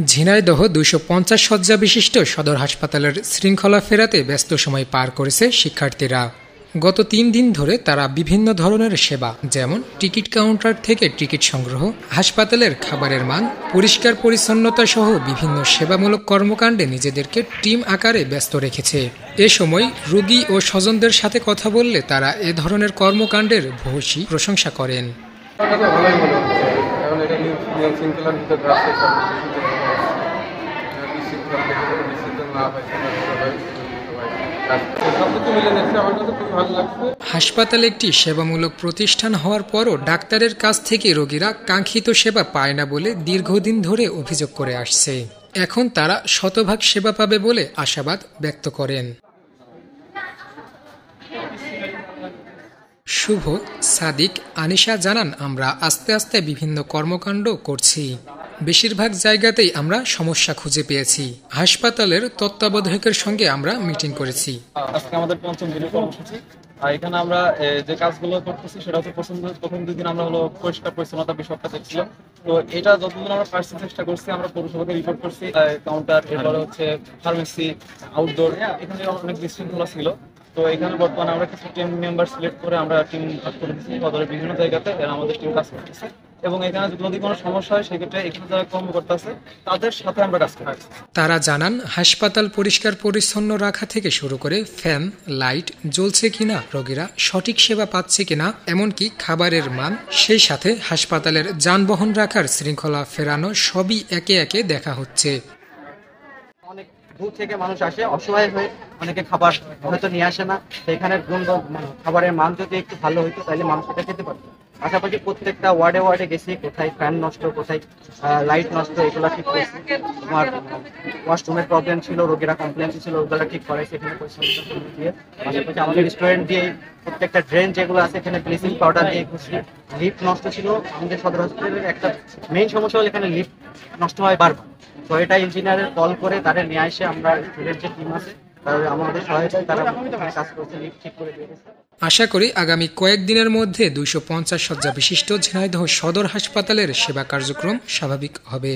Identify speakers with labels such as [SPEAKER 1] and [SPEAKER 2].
[SPEAKER 1] ঝিনাইদহ ২৫০ শয্যা বিশিষ্ট সদর হাসপাতালের শৃঙ্খলা ফেরাতে ব্যস্ত সময় পার করেছে শিক্ষার্থীরা। গত ৩ দিন ধরে তারা বিভিন্ন ধরনের সেবা, যেমন টিকিট কাউন্টার থেকে টিকিট সংগ্রহ, হাসপাতালের খাবারের মান, পরিষ্কার পরিচ্ছন্নতা সহ বিভিন্ন সেবামূলক কর্মকাণ্ডে নিজেদেরকে টিম আকারে ব্যস্ত রেখেছে। এ সময় রোগী ও স্বজনদের সাথে কথা বললে তারা এ ধরনের কর্মকাণ্ডের ভূয়সী প্রশংসা করেন। হাসপাতাল একটি সেবামূলক প্রতিষ্ঠান হওয়ার পরও ডাক্তারের কাছ থেকে রোগীরা কাঙ্ক্ষিত সেবা পায় না বলে দীর্ঘদিন ধরে অভিযোগ করে আসছে। এখন তারা শতভাগ সেবা পাবে বলে আশাবাদ ব্যক্ত করেন। শুভ, সাদিক, আনিশা জানান, আমরা আস্তে আস্তে বিভিন্ন কর্মকাণ্ড করছি। বেশিরভাগ জায়গাতেই আমরা সমস্যা খুঁজে পেয়েছি। হাসপাতালের তত্ত্বাবধায়কের সঙ্গে আমরা মিটিং করেছি।
[SPEAKER 2] আজকে আমাদের ৫ম দিনের কর্মসূচি। আর এখানে আমরা যে কাজগুলো করতেছি সেটা হচ্ছে প্রথম ২ দিন আমরা হলো পরিষ্কার পরিচ্ছন্নতা বিষয়টা দেখছিলাম। তো এটা যতদিন আমরা পারছি চেষ্টা করছি, আমরা পৌরসভাকে রিপোর্ট করছি। কাউন্টার, এরপরে হচ্ছে ফার্মেসি, আউটডোর, এখানে অনেক বিশৃঙ্খলা ছিল। তো এখানে বর্তমানে আমরা কিছু টিম মেম্বার সিলেক্ট করে আমরা টিম ভাগ করে দিচ্ছি সদরের বিভিন্ন জায়গাতে। এরা আমাদের টিম কাজ করতেছে এবং এখানে যদি কোনো সমস্যা হয় সেক্ষেত্রে এখানে যারা কর্মকর্তা আছে তাদের সাথে আমরা কাজ করছি।
[SPEAKER 1] তারা জানান, হাসপাতাল পরিষ্কার পরিচ্ছন্ন রাখা থেকে শুরু করে ফ্যান, লাইট জ্বলছে কিনা, রোগীরা সঠিক সেবা পাচ্ছে কিনা, এমনকি খাবারের মান, সেই সাথে হাসপাতালের যানবাহন রাখার শৃঙ্খলা ফেরানো সবই একে একে দেখা হচ্ছে।
[SPEAKER 3] অনেক দূর থেকে মানুষ আসে অসহায় হয়ে, অনেকে খাবার হয়তো নিয়ে আসে না। সেখানে খাবারের মান যদি একটু ভালো হইতো তাহলে মানুষ এটা খেতে পারতো। পাশাপাশি প্রত্যেকটা ওয়ার্ডে গেছি, কোথায় ফ্যান নষ্ট, কোথায় লাইট নষ্ট, এগুলো ঠিক করেছি। তোমার ওয়াশরুমের প্রবলেম ছিল, রোগীরা কমপ্লেন ছিল, ওগুলো ঠিক করাইছি এখানে পরিচ্ছন্নতা দিয়ে। পাশাপাশি আমাদের রেস্টুরেন্ট দিয়ে প্রত্যেকটা ড্রেন যেগুলো আছে এখানে ব্লিচিং পাউডার দিয়ে ঘুষি। লিফট নষ্ট ছিল, আমাদের সদর হসপিটালের একটা মেইন সমস্যা হলো এখানে লিফট নষ্ট হয় বারবার। তো এটা ইঞ্জিনিয়ারের কল করে তাদের নিয়ে এসে আমরা স্টুডেন্ট যে টিম আছে আমাদের সহায়তায় তারা কাজ করছে, লিফট ঠিক করে দিয়েছে।
[SPEAKER 1] আশা করি আগামী কয়েকদিনের মধ্যে ২৫০ শয্যা বিশিষ্ট ঝিনাইদহ সদর হাসপাতালের সেবা কার্যক্রম স্বাভাবিক হবে।